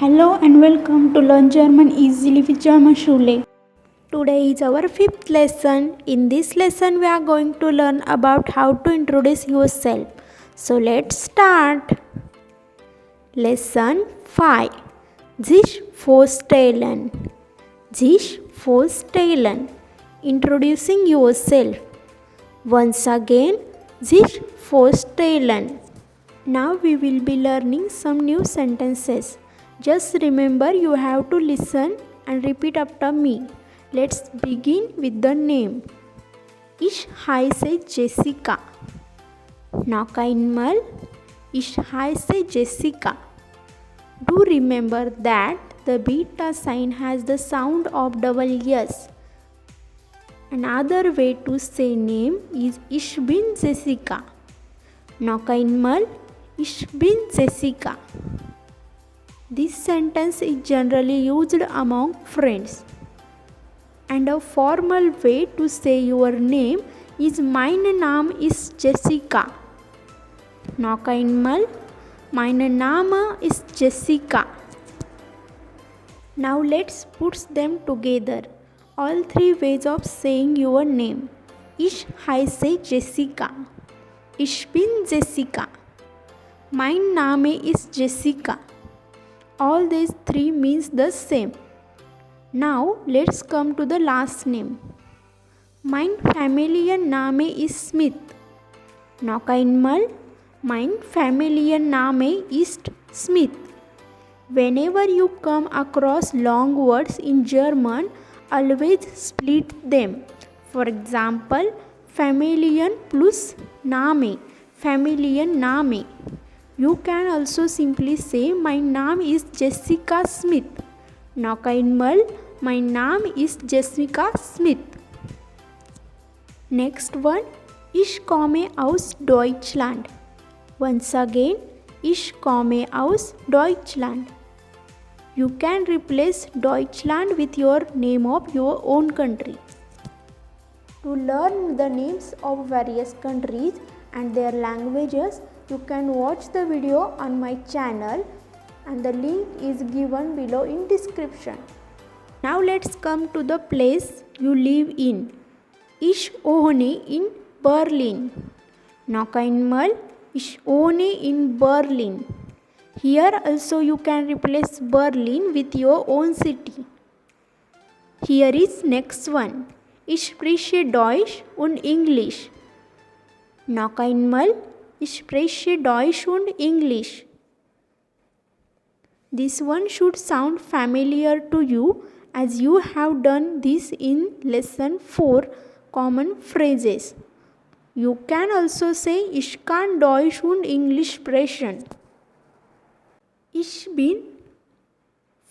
Hello and welcome to Learn German Easily with German Schule. Today is our fifth lesson. In this lesson, we are going to learn about how to introduce yourself. So let's start. Lesson 5. Sich vorstellen. Sich vorstellen. Introducing yourself. Once again, sich vorstellen. Now we will be learning some new sentences. Just remember you have to listen and repeat after me. Let's begin with the name. Ich heiße Jessica. Noch einmal. Ich heiße Jessica. Do remember that the beta sign has the sound of double S. Another way to say name is Ich bin Jessica. Noch einmal. Ich bin Jessica. This sentence is generally used among friends. And a formal way to say your name is Mein Name ist Jessica. Noch einmal. Mein Name ist Jessica. Now let's put them together. All three ways of saying your name. Ich heiße Jessica. Ich bin Jessica. Mein Name ist Jessica. All these three means the same. Now let's come to the last name. Mein Familienname ist Smith. Noch einmal. Mein Familienname ist Smith. Whenever you come across long words in German, always split them. For example, Familien plus Name. Familienname. You can also simply say mein Name ist Jessica Smith. Noch einmal, mein Name ist Jessica Smith. Next one, ich komme aus Deutschland. Once again, ich komme aus Deutschland. You can replace Deutschland with your name of your own country. To learn the names of various countries and their languages, you can watch the video on my channel and the link is given below in description. Now let's come to the place you live in. Ich wohne in Berlin. Noch einmal. Ich wohne in Berlin. Here also you can replace Berlin with your own city. Here is next one. Ich spreche Deutsch und English. Noch einmal. Ich spreche Deutsch und English. This one should sound familiar to you as you have done this in lesson 4, common phrases. You can also say Ich kann Deutsch und Englisch sprechen. Ich bin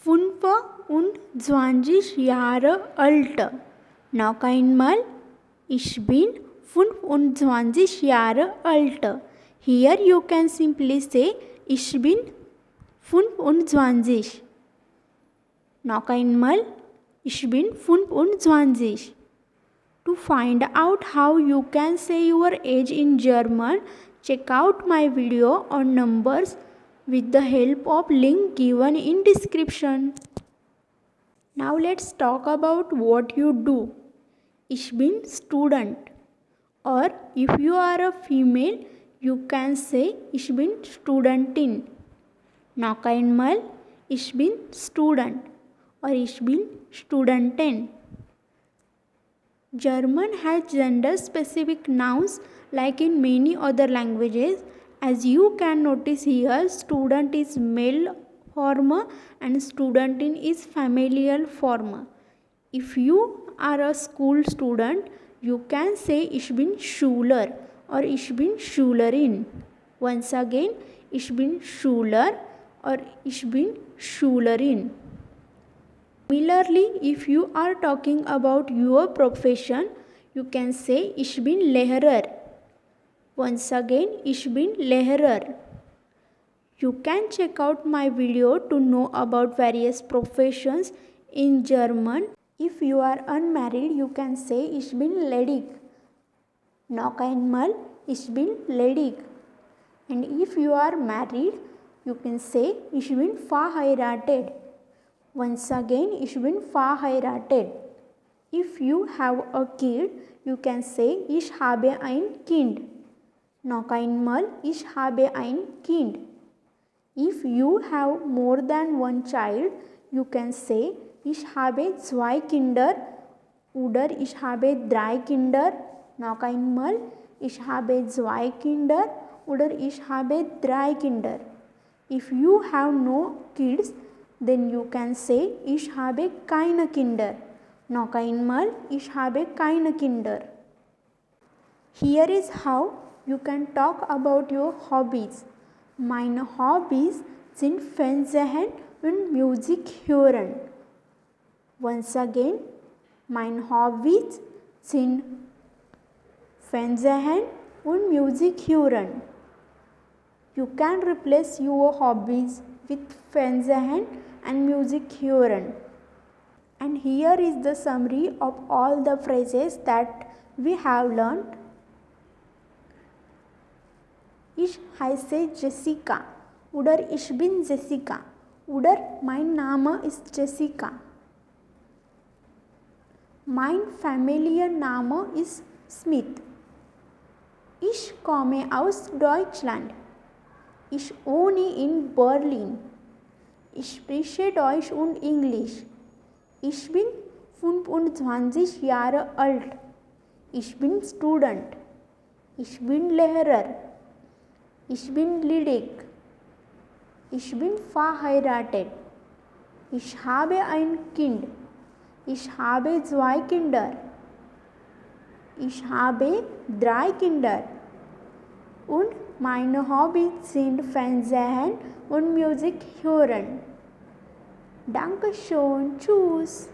25 Jahre alt. Noch einmal. Ich bin 25 Jahre alt. Here you can simply say Ich bin 25. Noch einmal. Ich bin 25. To find out how you can say your age in German, check out my video on numbers with the help of link given in description. Now let's talk about what you do. Ich bin student. Or if you are a female, you can say Ich bin Studentin. Noch einmal. Ich bin Student. Or Ich bin Studentin. German has gender-specific nouns like in many other languages. As you can notice here, student is male form and studentin is familial form. If you are a school student, you can say Ich bin Schüler or Ich bin Schülerin. Once again, Ich bin Schüler or Ich bin Schülerin. Similarly, if you are talking about your profession, you can say Ich bin Lehrer. Once again, Ich bin Lehrer. You can check out my video to know about various professions in German. If you are unmarried, you can say Ich bin ledig. Noch einmal. Ich bin ledig. And if you are married, you can say ich bin verheiratet. Once again, ich bin verheiratet. If you have a kid, you can say ich habe ein Kind. Noch einmal, ich habe ein Kind. If you have more than one child, you can say ich habe zwei Kinder oder ich habe drei Kinder. Noch einmal, ich habe zwei Kinder oder ich habe drei Kinder. If you have no kids, then you can say ich habe keine Kinder. Noch einmal, ich habe keine Kinder. Here is how you can talk about your hobbies. Meine Hobbys sind Fernsehen und Musik hören. Once again, meine Hobbys sind Fernsehen und Musik hören. You can replace your hobbies with Fernsehen and Musik hören. And here is the summary of all the phrases that we have learned. Ich heiße Jessica oder ich bin Jessica oder mein Name ist Jessica. Mein Familienname ist Smith. Ich komme aus Deutschland. Ich wohne in Berlin. Ich spreche Deutsch und Englisch. Ich bin 25 Jahre alt. Ich bin Student. Ich bin Lehrer. Ich bin ledig. Ich bin verheiratet. Ich habe ein Kind. Ich habe zwei Kinder. Ich habe drei Kinder. Und meine Hobbys sind Fernsehen und Musik hören. Dankeschön. Tschüss.